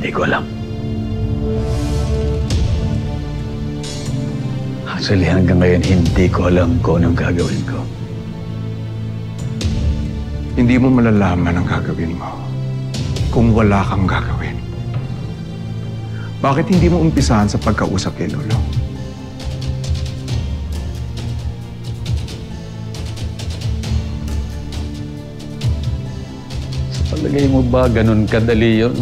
Hindi ko alam. Actually, hanggang ngayon, hindi ko alam kung anong gagawin ko. Hindi mo malalaman ang gagawin mo kung wala kang gagawin. Bakit hindi mo umpisahan sa pagkausap kay Lolo? Sa palagay mo ba ganun kadali yun?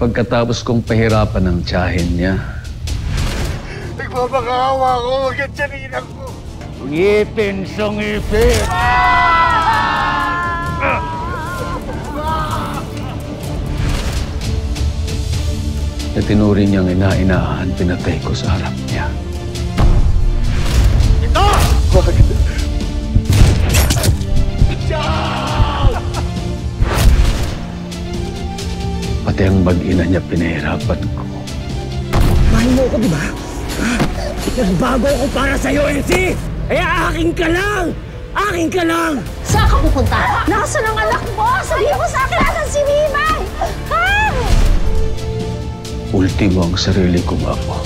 Pagkatapos kong pahirapan ng tiyahin niya. Nagpapakawa ko, huwag yan tiyanin ako. Ngipin sa ngipin! Na tinuri niyang ina-inahan, pinatay ko sa harap niya. Ito! Pati ang mag-ina niya pinahirapan ko. Mahal mo ko, di ba? Nagbago ako para sa'yo, Elsie! Kaya akin ka lang! Akin ka lang! Saan ka pupunta? Nasaan ang anak mo? Sabihin mo sa akin, nasan si Mimay? Ha? Ultimo ang sarili kong apo.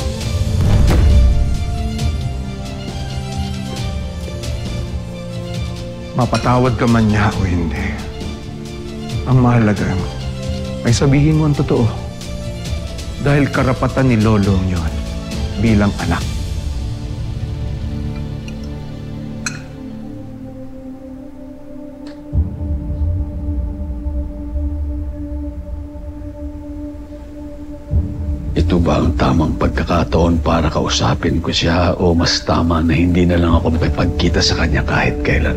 Mapatawad ka man niya o hindi. Ang mahalaga, ay sabihin mo ang totoo. Dahil karapatan ni Lolo yun bilang anak. Ito ba ang tamang pagkakataon para kausapin ko siya o mas tama na hindi na lang ako makipagkita sa kanya kahit kailan?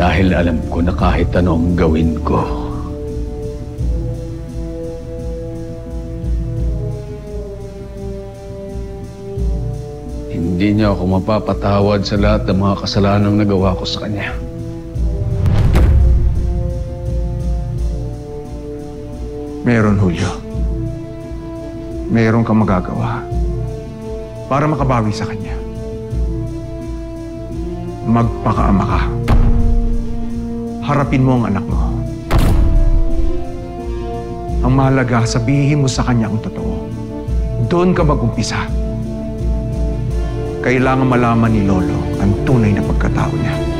Dahil alam ko na kahit anong gawin ko, hindi niya ako mapapatawad sa lahat ng mga kasalanang nagawa ko sa kanya. Meron, Julio. Meron kang magagawa para makabawi sa kanya. Magpakaama ka. Harapin mo ang anak mo. Ang mahalaga, sabihin mo sa kanya ang totoo. Doon ka mag-umpisa. Kailangan malaman ni Lolo ang tunay na pagkatao niya.